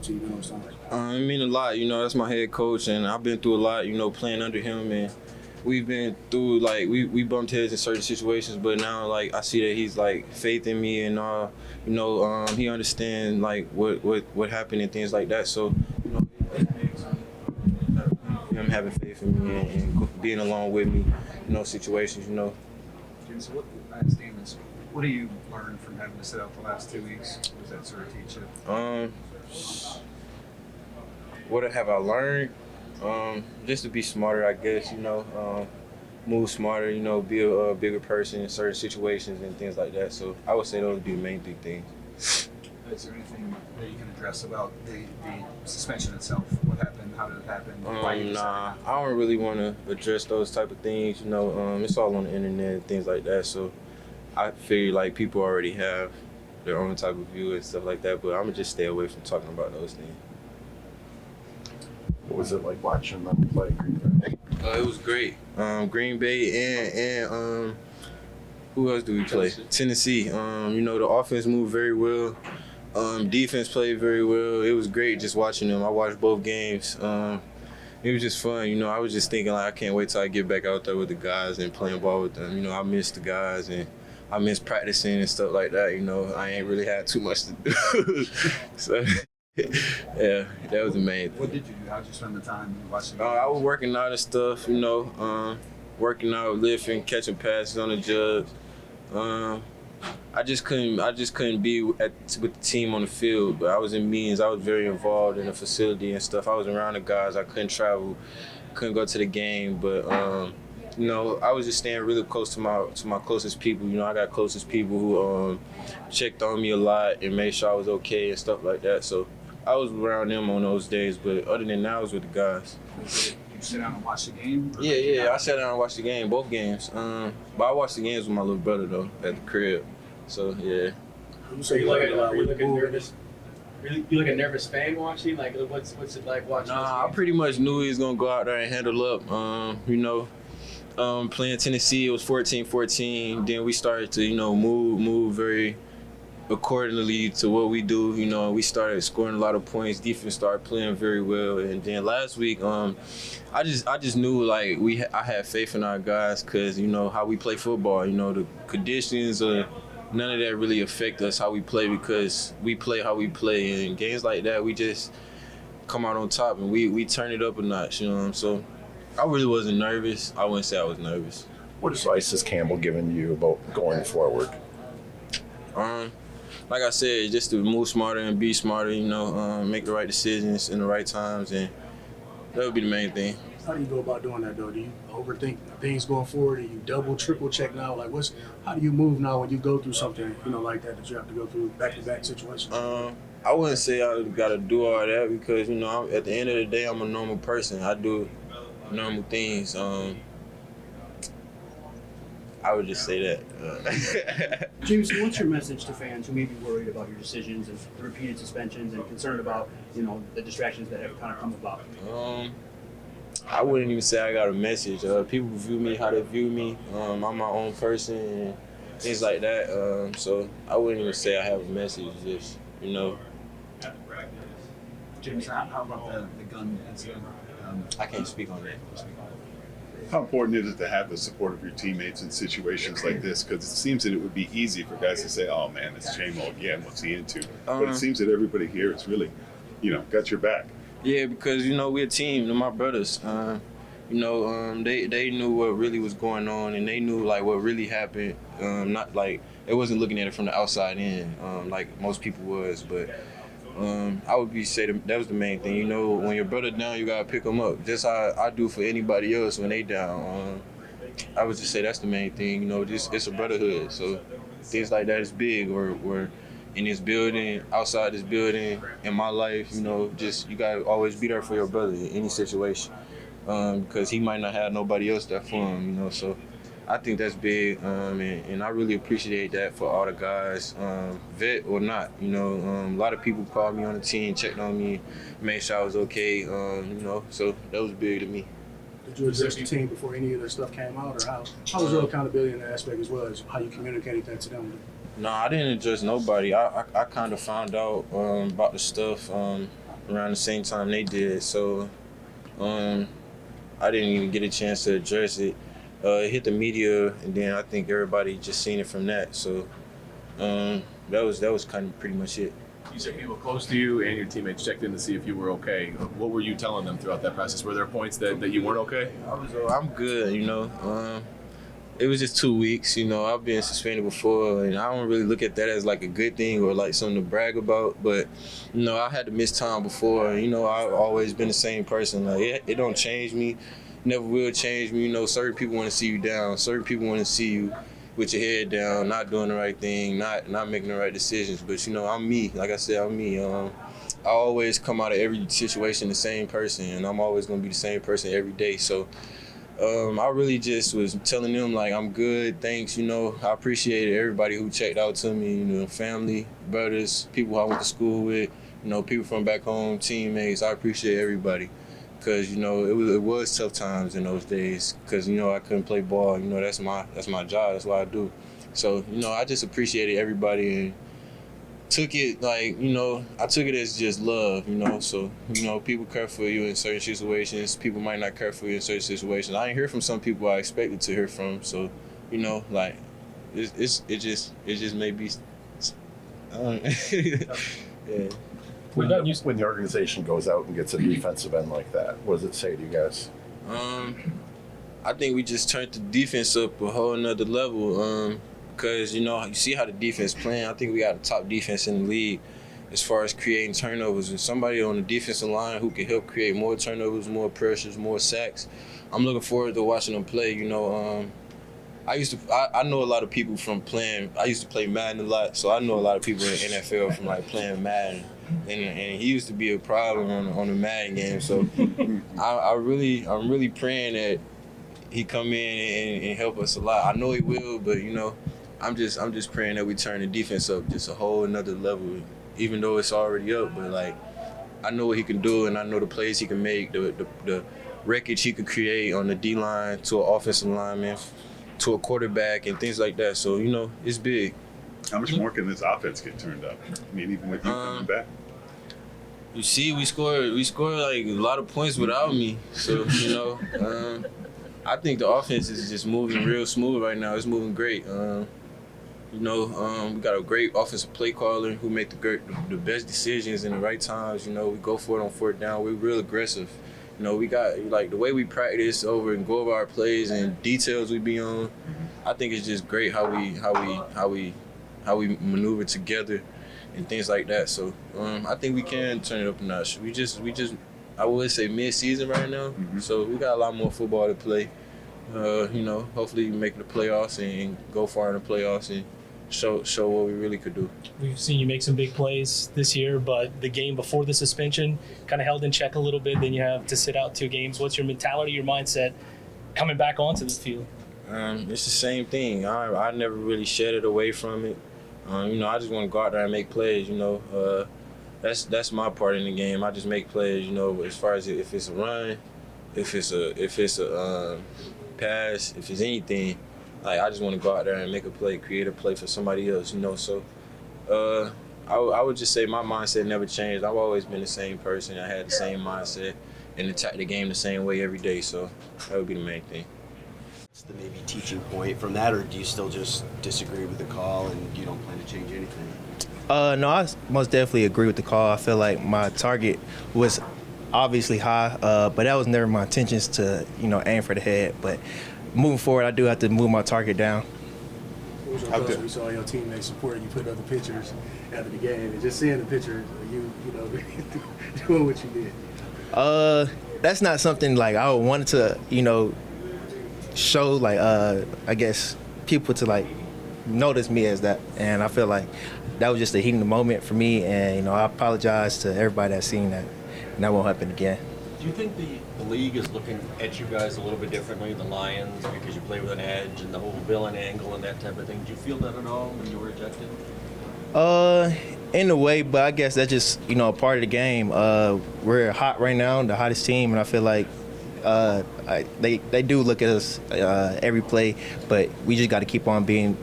to you, you know what I'm saying? It mean a lot, that's my head coach, and I've been through a lot, playing under him, and we've been through, like, we bumped heads in certain situations, but now, like, I see that he's, like, faith in me, and, he understands, like, what happened and things like that, so, him having faith in me and being along with me, situations, So I understand this. What do you learn from having to sit out the last 2 weeks? What does that sort of teach you? What have I learned? Just to be smarter, I guess, move smarter, be a bigger person in certain situations and things like that. So I would say those would be the main big things. Is there anything that you can address about the suspension itself? What happened? How did it happen? Why you I don't really want to address those type of things, it's all on the internet and things like that. So I feel like people already have their own type of view and stuff like that, but I'm going to just stay away from talking about those things. What was it like watching them play Green Bay? It was great. Green Bay and who else do we play? Tennessee. The offense moved very well. Defense played very well. It was great just watching them. I watched both games. It was just fun. I was just thinking, like, I can't wait till I get back out there with the guys and playing ball with them. I miss the guys and I miss practicing and stuff like that. I ain't really had too much to do. So, yeah, that was the main thing. What did you do? How'd you spend the time watching? I was working out and stuff, working out, lifting, catching passes on the jugs. I just couldn't be with the team on the field, but I was in meetings. I was very involved in the facility and stuff. I was around the guys. I couldn't travel, couldn't go to the game, but I was just staying really close to my closest people. I got closest people who checked on me a lot and made sure I was okay and stuff like that. So I was around them on those days, but other than that, I was with the guys. You sit down and watch the game? Yeah, I sat down and watched the game, both games. But I watched the games with my little brother though at the crib. So yeah. So you like nervous? You like a nervous fan watching? Like, what's it like watching? Nah, I pretty much knew he was gonna go out there and handle up. Playing Tennessee, it was 14-14. Then we started to move very accordingly to what we do. We started scoring a lot of points. Defense started playing very well. And then last week, I just knew, like, I had faith in our guys because how we play football. The conditions none of that really affect us how we play because we play how we play. And games like that, we just come out on top and we turn it up a notch. So I really wasn't nervous. I wouldn't say I was nervous. What advice has Campbell given you about going forward? Like I said, just to move smarter and be smarter, make the right decisions in the right times, and that would be the main thing. How do you go about doing that, though? Do you overthink things going forward? Do you double, triple check now? Like, how do you move now when you go through something, like that you have to go through back-to-back situations? I wouldn't say I got to do all that because, at the end of the day, I'm a normal person. I do normal things. I would just say that. Jameson, what's your message to fans who may be worried about your decisions and the repeated suspensions and concerned about, the distractions that have kind of come about? I wouldn't even say I got a message. People view me how they view me. I'm my own person and things like that. So I wouldn't even say I have a message. Just, James, how about the gun incident? I can't speak on that. How important is it to have the support of your teammates in situations like this? Because it seems that it would be easy for guys to say, "Oh man, it's J-Mo again. What's he into?" But it seems that everybody here is really, got your back. Yeah, because we're a team. They're my brothers. They knew what really was going on, and they knew like what really happened. Not like it wasn't looking at it from the outside in, like most people was. But I would say that was the main thing. When your brother down, you gotta pick him up. Just how I do for anybody else when they down. I would just say that's the main thing. Just it's a brotherhood. So things like that is big. Or in this building, outside this building, in my life, just you gotta always be there for your brother in any situation, because he might not have nobody else there for him, So I think that's big, and I really appreciate that for all the guys, vet or not. A lot of people called me on the team, checked on me, made sure I was okay. So that was big to me. Did you address the team before any of this stuff came out, or how was your accountability in that aspect as well as how you communicated that to them? No, I didn't address nobody. I kind of found out about the stuff around the same time they did. So I didn't even get a chance to address it. It hit the media, and then I think everybody just seen it from that. So that was kind of pretty much it. You said people close to you and your teammates checked in to see if you were okay. What were you telling them throughout that process? Were there points that you weren't okay? I'm good, you know. It was just 2 weeks, you know. I've been suspended before, and I don't really look at that as like a good thing or like something to brag about. But, you know, I had to miss time before. You know, I've always been the same person. Like it don't change me, never will change me. You know, certain people want to see you down. Certain people want to see you with your head down, not doing the right thing, not making the right decisions. But, you know, I'm me. Like I said, I'm me. I always come out of every situation the same person, and I'm always going to be the same person every day. So I really just was telling them, like, I'm good, thanks, you know. I appreciated everybody who checked out to me, you know, family, brothers, people I went to school with, you know, people from back home, teammates. I appreciate everybody because, you know, it was tough times in those days because, you know, I couldn't play ball. You know, that's my job. That's what I do. So, you know, I just appreciated everybody and took it like, you know, I took it as just love, you know. So, you know, people care for you in certain situations. People might not care for you in certain situations. I didn't hear from some people I expected to hear from. So, you know, like it just may be. Yeah. When the organization goes out and gets a defensive end like that, what does it say to you guys? I think we just turned the defense up a whole nother level. Because, you know, you see how the defense playing. I think we got the top defense in the league as far as creating turnovers. And somebody on the defensive line who can help create more turnovers, more pressures, more sacks. I'm looking forward to watching them play. You know, I know a lot of people from playing. I used to play Madden a lot, so I know a lot of people in the NFL from like playing Madden. And he used to be a problem on the Madden game. So I'm really praying that he come in and help us a lot. I know he will, but you know, I'm just praying that we turn the defense up just a whole another level, even though it's already up. But like, I know what he can do, and I know the plays he can make, the wreckage he could create on the D line to an offensive lineman, to a quarterback, and things like that. So you know, it's big. How much more can this offense get turned up? I mean, even with you coming back. You see, we scored like a lot of points without me. So you know, I think the offense is just moving real smooth right now. It's moving great. You know, we got a great offensive play caller who make the best decisions in the right times. You know, we go for it on fourth down. We're real aggressive. You know, we got like the way we practice over and go over our plays and details we be on. I think it's just great how we maneuver together and things like that. So I think we can turn it up a notch. We just I would say mid-season right now. Mm-hmm. So we got a lot more football to play. You know, hopefully make the playoffs and go far in the playoffs and show what we really could do. We've seen you make some big plays this year, but the game before the suspension kind of held in check a little bit. Then you have to sit out 2 games. What's your mentality, your mindset coming back onto this field? It's the same thing. I never really shed it away from it. You know, I just want to go out there and make plays. You know, that's my part in the game. I just make plays. You know, as far as if it's a run, if it's a pass, if it's anything. Like, I just want to go out there and make a play, create a play for somebody else, you know. So I would just say my mindset never changed. I've always been the same person. I had the same mindset and attack the game the same way every day. So that would be the main thing. What's the maybe teaching point from that, or do you still just disagree with the call and you don't plan to change anything? No, I most definitely agree with the call. I feel like my target was obviously high, but that was never my intentions to, you know, aim for the head. But moving forward, I do have to move my target down. What was your thoughts when you saw your teammates supporting you, put other pictures after the game, and just seeing the picture of you know, doing what you did? That's not something like I would want to, you know, show like I guess people to like notice me as that, and I feel like that was just a heat in the moment for me, and you know, I apologize to everybody that's seen that, and that won't happen again. Do you think the league is looking at you guys a little bit differently, the Lions, because you play with an edge and the whole villain angle and that type of thing? Did you feel that at all when you were ejected? In a way, but I guess that's just, you know, a part of the game. We're hot right now, the hottest team, and I feel like they do look at us every play, but we just got to keep on being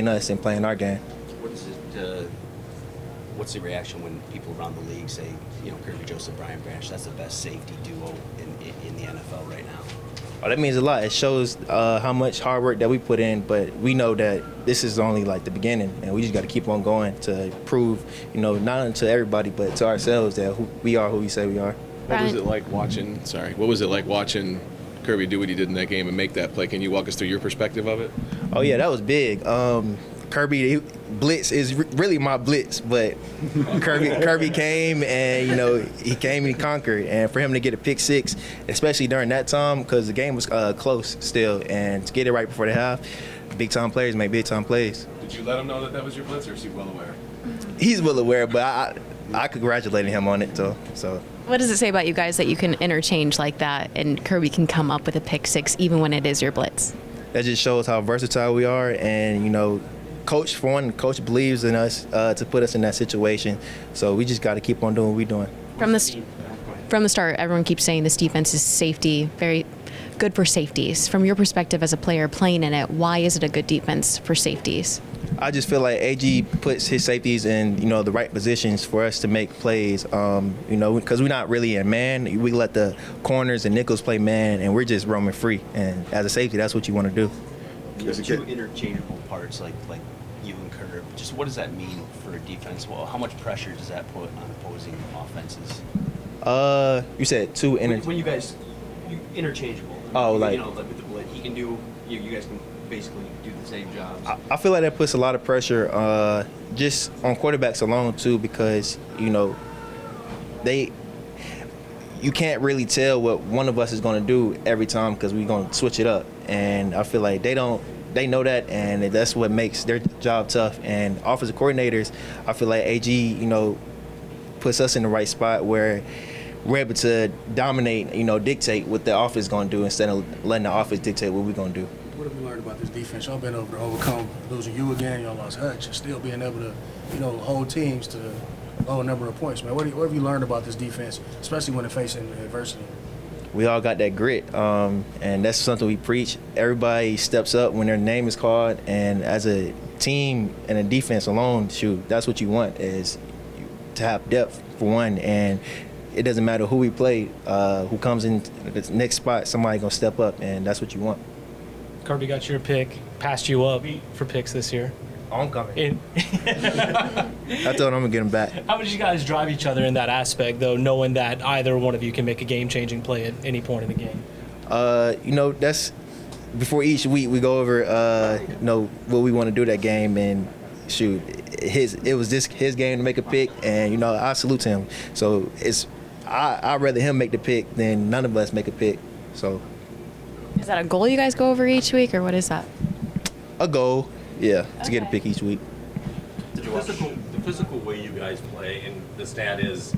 us and playing our game. what's the reaction when people around the league say, you know, Kirby Joseph, Brian Branch, that's the best safety duo in the NFL right now? Oh, that means a lot. It shows how much hard work that we put in, but we know that this is only like the beginning, and we just got to keep on going to prove, you know, not only to everybody, but to ourselves that we are who we say we are. What was it like watching? What was it like watching Kirby do what he did in that game and make that play? Can you walk us through your perspective of it? Oh yeah, that was big. Kirby blitz is really my blitz, but Kirby came and, you know, he came and he conquered. And for him to get a pick six, especially during that time, because the game was close still, and to get it right before the half, big time players make big time plays. Did you let him know that that was your blitz, or is he well aware? He's well aware, but I congratulated him on it too. So. What does it say about you guys that you can interchange like that and Kirby can come up with a pick six even when it is your blitz? That just shows how versatile we are, and, you know, Coach believes in us to put us in that situation. So we just got to keep on doing what we're doing. From the start, everyone keeps saying this defense is safety, very good for safeties. From your perspective as a player playing in it, why is it a good defense for safeties? I just feel like AG puts his safeties in, you know, the right positions for us to make plays. You know, because we're not really in man. We let the corners and nickels play man, and we're just roaming free. And as a safety, that's what you want to do. There's two interchangeable parts, like you and Kirby. Just what does that mean for a defense? Well, how much pressure does that put on opposing offenses? You said two when you guys interchangeable. Oh, like, you know, like with the blitz, he can do. You guys can basically do the same jobs. I feel like that puts a lot of pressure just on quarterbacks alone too, because, you know, you can't really tell what one of us is going to do every time because we're going to switch it up, and I feel like they know that, and that's what makes their job tough. And offensive coordinators, I feel like AG, you know, puts us in the right spot where we're able to dominate, you know, dictate what the offense is going to do instead of letting the offense dictate what we're going to do. What have you learned about this defense? Y'all been able to overcome losing you again. Y'all lost Hutch, and still being able to, you know, hold teams to a low number of points, man. What have you learned about this defense, especially when they're facing adversity? We all got that grit, and that's something we preach. Everybody steps up when their name is called, and as a team and a defense alone, shoot, that's what you want, is to have depth for one, and it doesn't matter who we play, who comes in the next spot, somebody gonna step up, and that's what you want. Kirby got your pick, passed you up for picks this year. I'm coming. I told him I'm gonna get him back. How would you guys drive each other in that aspect, though, knowing that either one of you can make a game-changing play at any point in the game? You know, that's before each week we go over, you know, what we want to do that game, and shoot, it was his game to make a pick, and, you know, I salute to him. So I'd rather him make the pick than none of us make a pick. So. Is that a goal you guys go over each week, or what is that? A goal, yeah, to get a pick each week. The physical way you guys play, and the stat is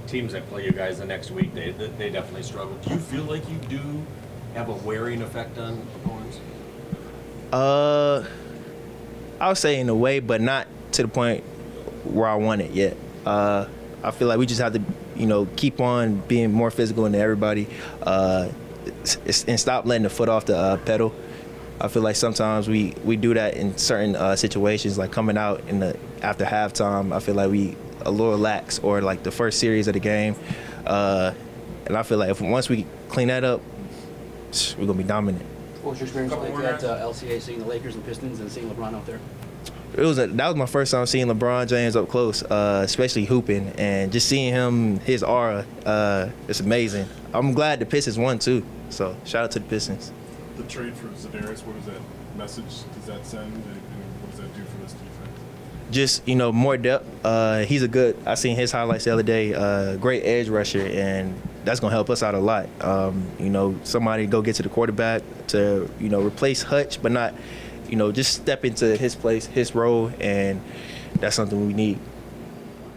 teams that play you guys the next week, they definitely struggle. Do you feel like you do have a wearing effect on opponents? I would say in a way, but not to the point where I want it yet. I feel like we just have to, you know, keep on being more physical than everybody, and stop letting the foot off the pedal. I feel like sometimes we do that in certain situations, like coming out after halftime. I feel like we a little lax, or like the first series of the game, and I feel like once we clean that up, we're gonna be dominant. What was your experience like at LCA, seeing the Lakers and Pistons and seeing LeBron out there? That was my first time seeing LeBron James up close, especially hooping, and just seeing him, his aura, it's amazing. I'm glad the Pistons won too, so shout out to the Pistons. The trade for Zverev, what does that message does that send, and what does that do for this defense? Just, you know, more depth. I seen his highlights the other day, great edge rusher, and that's going to help us out a lot. You know, somebody go get to the quarterback to, you know, replace Hutch, but not, you know, just step into his place, his role, and that's something we need.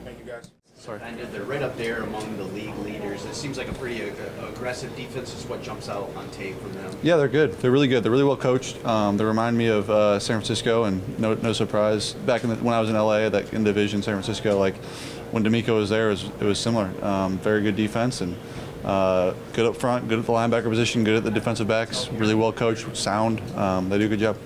Thank you, guys. Sorry. And they're right up there among the league leaders. It seems like a pretty aggressive defense is what jumps out on tape from them. Yeah, they're good. They're really good. They're really well coached. They remind me of San Francisco, and no surprise. Back when I was in LA, that in division, San Francisco, like when D'Amico was there, it was similar. Very good defense, and good up front, good at the linebacker position, good at the defensive backs, really well coached, sound. They do a good job.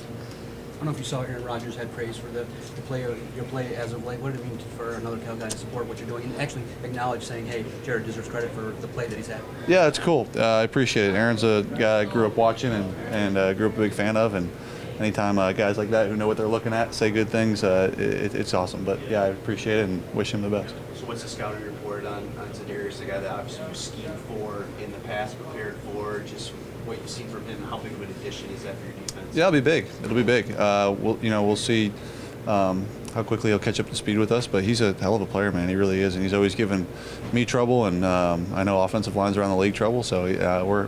don't know if you saw Aaron Rodgers had praise for the play of your play as of late. What did it mean for another Cal guy to support what you're doing and actually acknowledge saying, hey, Jared deserves credit for the play that he's had? Yeah, it's cool. I appreciate it. Aaron's a guy I grew up watching and grew up a big fan of, and anytime guys like that who know what they're looking at say good things, it's awesome. But yeah, I appreciate it and wish him the best. So what's the scouting report on Za'Darius, the guy that obviously you schemed for in the past, prepared for, just what you've seen from him? How big of an addition is that for your defense? Yeah, it'll be big. It'll be big. We'll see how quickly he'll catch up to speed with us. But he's a hell of a player, man. He really is, and he's always given me trouble, and I know offensive lines around the league trouble. So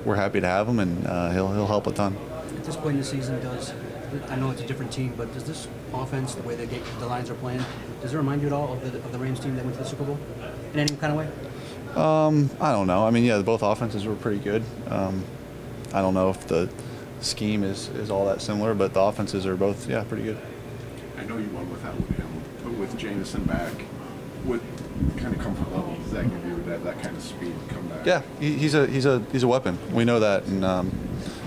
we're happy to have him, and he'll help a ton. At this point in the season, I know it's a different team, but does this offense, the way the Lions are playing, does it remind you at all of the Rams team that went to the Super Bowl in any kind of way? I don't know. I mean, yeah, both offenses were pretty good. I don't know if the scheme is all that similar, but the offenses are both, pretty good. I know you won without him, but with Jameson back, what kind of comfort level does that give you, that kind of speed to come back? Yeah, he's a weapon. We know that, and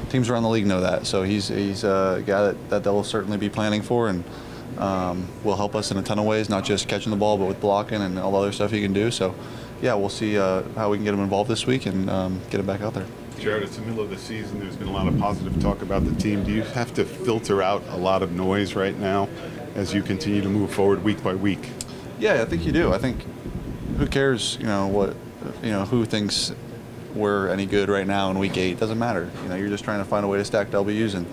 teams around the league know that. So he's a guy that they'll certainly be planning for, and will help us in a ton of ways, not just catching the ball, but with blocking and all the other stuff he can do. So, yeah, we'll see how we can get him involved this week and get him back out there. Jared, it's the middle of the season. There's been a lot of positive talk about the team. Do you have to filter out a lot of noise right now as you continue to move forward week by week? Yeah, I think you do. I think who cares, who thinks we're any good right now in week 8? It doesn't matter. You're just trying to find a way to stack W's, and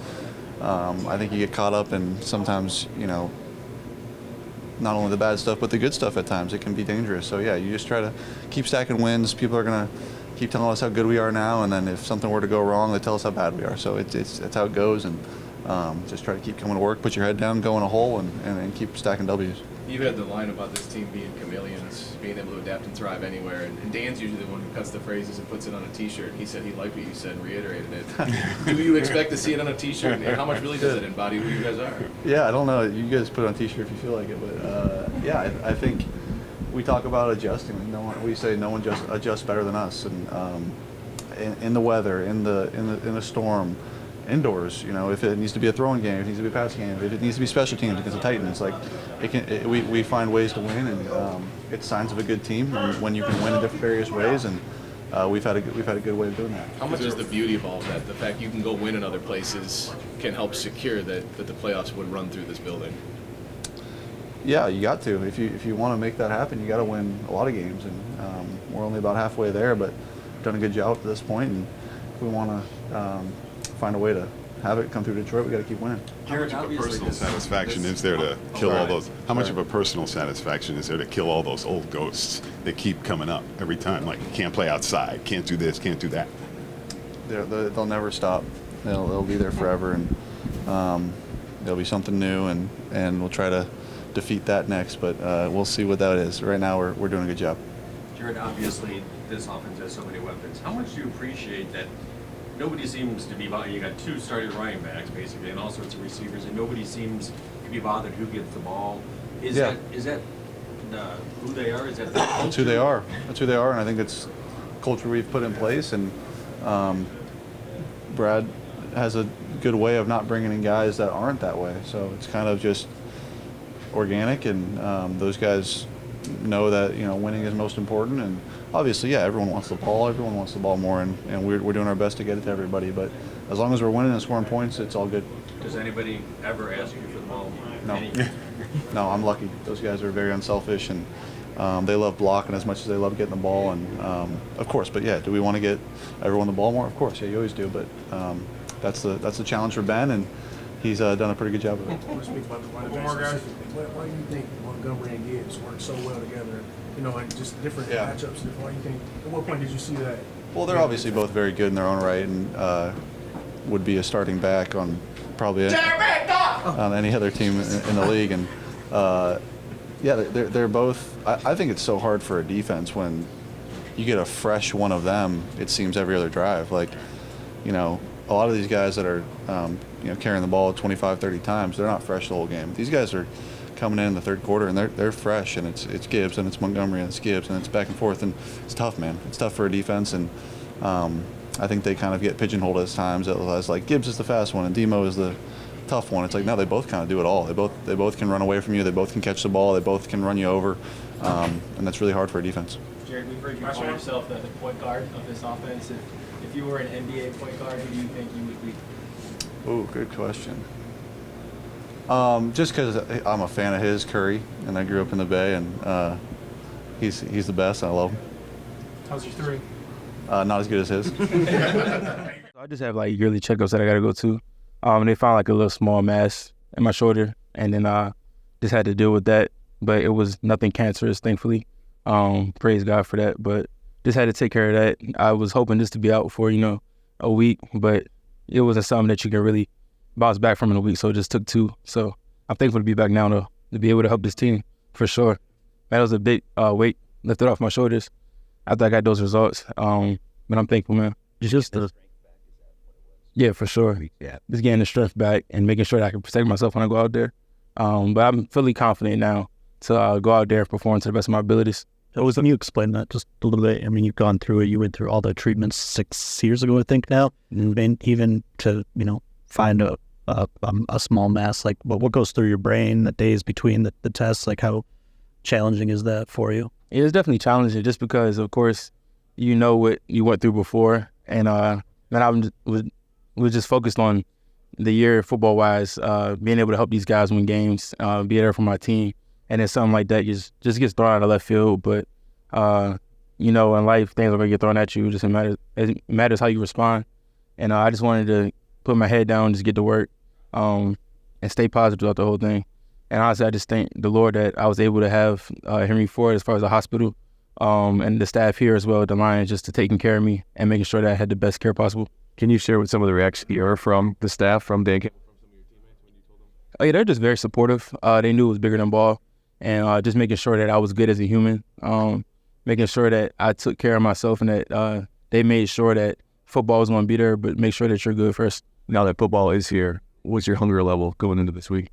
I think you get caught up in sometimes, not only the bad stuff, but the good stuff at times. It can be dangerous. So, yeah, you just try to keep stacking wins. People are going to keep telling us how good we are now, and then if something were to go wrong, they tell us how bad we are. So that's how it goes, and just try to keep coming to work, put your head down, go in a hole, and keep stacking W's. You've had the line about this team being chameleons, being able to adapt and thrive anywhere, and Dan's usually the one who cuts the phrases and puts it on a T-shirt. He said he liked what you said and reiterated it. Do you expect to see it on a T-shirt, and how much really does it embody who you guys are? Yeah, I don't know. You guys put it on a T-shirt if you feel like it, but I think we talk about adjusting. We say no one adjusts better than us, and in the weather, in a storm, indoors. If it needs to be a throwing game, if it needs to be a passing game, if it needs to be special teams against the Titans, we find ways to win, and it's signs of a good team when you can win in different various ways, and we've had a good way of doing that. How much is the beauty of all of that? The fact you can go win in other places can help secure that the playoffs would run through this building. Yeah, you got to. If you want to make that happen, you got to win a lot of games, and we're only about halfway there, but done a good job to this point, and if we want to find a way to have it come through Detroit, we got to keep winning. How much of a personal satisfaction is there to kill all those? How much of a personal satisfaction is there to kill all those old ghosts that keep coming up every time? Like, can't play outside, can't do this, can't do that. They'll never stop. They'll be there forever, and there'll be something new, and we'll try to defeat that next. But we'll see what that is. Right now, we're doing a good job. Jared, obviously, this offense has so many weapons. How much do you appreciate that? Nobody seems to be bothered. You got 2 starting running backs, basically, and all sorts of receivers, and nobody seems to be bothered who gets the ball. Is that who they are? Is that That's who they are. That's who they are, and I think it's culture we've put in place. And Brad has a good way of not bringing in guys that aren't that way. So it's kind of just organic, and those guys know that winning is most important. And obviously, everyone wants the ball. Everyone wants the ball more, and we're doing our best to get it to everybody. But as long as we're winning and scoring points, it's all good. Does anybody ever ask you for the ball? No. No, I'm lucky. Those guys are very unselfish, and they love blocking as much as they love getting the ball. And of course, but do we want to get everyone the ball more? Of course, you always do. But that's the challenge for Ben, and he's done a pretty good job of it. Why do you think Montgomery and Gibbs work so well together? And just different matchups. Why do you think? At what point did you see that? Well, they're obviously both very good in their own right, and would be a starting back on probably on any other team in the league. And they're both. I think it's so hard for a defense when you get a fresh one of them. It seems every other drive. Like, a lot of these guys that are carrying the ball 25, 30 times, they're not fresh the whole game. These guys are coming in the third quarter, and they're fresh, and it's Gibbs, and it's Montgomery, and it's Gibbs, and it's back and forth, and it's tough, man. It's tough for a defense, and I think they kind of get pigeonholed at times as like Gibbs is the fast one, and Demo is the tough one. It's like, no, they both kind of do it all. They both can run away from you. They both can catch the ball. They both can run you over, and that's really hard for a defense. Jared, we've heard you call yourself the point guard of this offense. If you were an NBA point guard, who do you think you would be? Oh, good question. Just because I'm a fan of his, Curry, and I grew up in the Bay, and he's the best. I love him. How's your three? Not as good as his. I just have like yearly checkups that I got to go to. They found like a little small mass in my shoulder, and then just had to deal with that. But it was nothing cancerous, thankfully. Praise God for that. But just had to take care of that. I was hoping just to be out for, a week, but it wasn't something that you can really bounce back from in a week, so it just took 2. So I'm thankful to be back now to be able to help this team, for sure. That was a big weight lifted off my shoulders after I got those results. But I'm thankful, man. Yeah, for sure. Yeah, just getting the strength back and making sure that I can protect myself when I go out there. But I'm fully confident now to go out there and perform to the best of my abilities. So can you explain that just a little bit? I mean, you've gone through it. You went through all the treatments 6 years ago, I think now, and even to find a small mass. Like, what goes through your brain the days between the tests? Like, how challenging is that for you? It was definitely challenging, just because, of course, you know what you went through before, and I was just focused on the year football-wise, being able to help these guys win games, be there for my team. And then something like that just gets thrown out of left field. But, in life, things are going to get thrown at you. It matters how you respond. And I just wanted to put my head down, just get to work, and stay positive throughout the whole thing. And honestly, I just thank the Lord that I was able to have Henry Ford as far as the hospital, and the staff here as well at the Lions, just to taking care of me and making sure that I had the best care possible. Can you share with some of the reactions you heard from the staff, from Dan Campbell, from some of your teammates when you told them? Oh, yeah, they're just very supportive. They knew it was bigger than ball, and just making sure that I was good as a human, making sure that I took care of myself, and that they made sure that football was going to be there, but make sure that you're good first. Now that football is here, what's your hunger level going into this week?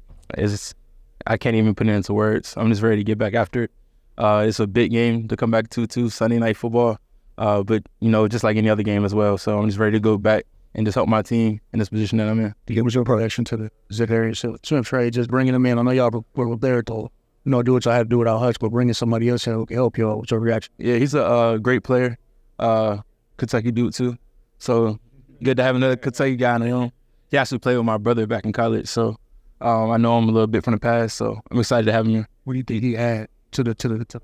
I can't even put it into words. I'm just ready to get back after it. It's a big game to come back to Sunday Night Football. But, just like any other game as well. So I'm just ready to go back and just help my team in this position that I'm in. What was your reaction to the Za'Darius Smith trade, just bringing him in? I know y'all were there to do what y'all had to do without Hutch, but bringing somebody else in who can help y'all. What's your reaction? Yeah, he's a great player. Kentucky dude, too. So good to have another Kentucky guy on the own. He actually played with my brother back in college, so I know him a little bit from the past, so I'm excited to have him here. What do you think he add to the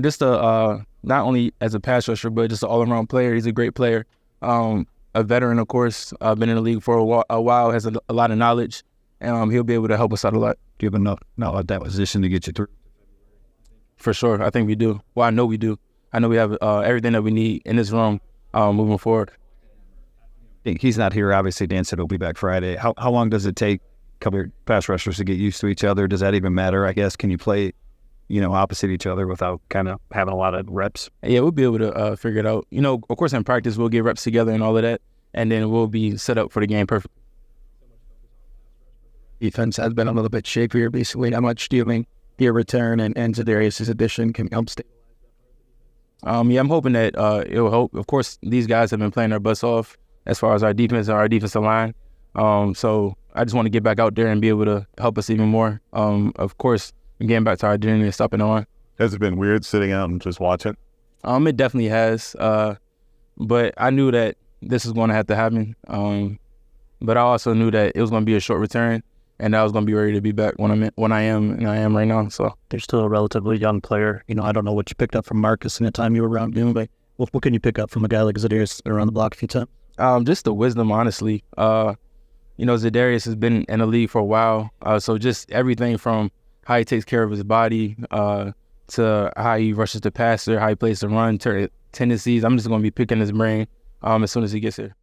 just not only as a pass rusher, but just an all-around player. He's a great player. A veteran, of course, been in the league for a while, has a lot of knowledge, and he'll be able to help us out a lot. Do you have enough at that position to get you through? For sure. I think we do. Well, I know we do. I know we have everything that we need in this room moving forward. He's not here, obviously. Dan said he'll be back Friday. How long does it take a couple of pass rushers to get used to each other? Does that even matter, I guess? Can you play opposite each other without kind of having a lot of reps? Yeah, we'll be able to figure it out. Of course, in practice, we'll get reps together and all of that, and then we'll be set up for the game perfect. Defense has been a little bit shakier recently. How much do you think your return and Za'Darius' addition can help stabilize that? I'm hoping that it will help. Of course, these guys have been playing their butts off as far as our defense and our defensive line. So I just want to get back out there and be able to help us even more. Of course, getting back to our identity and stopping on. Has it been weird sitting out and just watching? It definitely has. But I knew that this was going to have to happen. But I also knew that it was going to be a short return, and I was going to be ready to be back when I am right now. So they're still a relatively young player. I don't know what you picked up from Marcus in the time you were around him, but what can you pick up from a guy like Za'Darius around the block a few times? Just the wisdom, honestly. Za'Darius has been in the league for a while, so just everything from how he takes care of his body to how he rushes the passer, how he plays the run, tendencies. I'm just going to be picking his brain as soon as he gets here.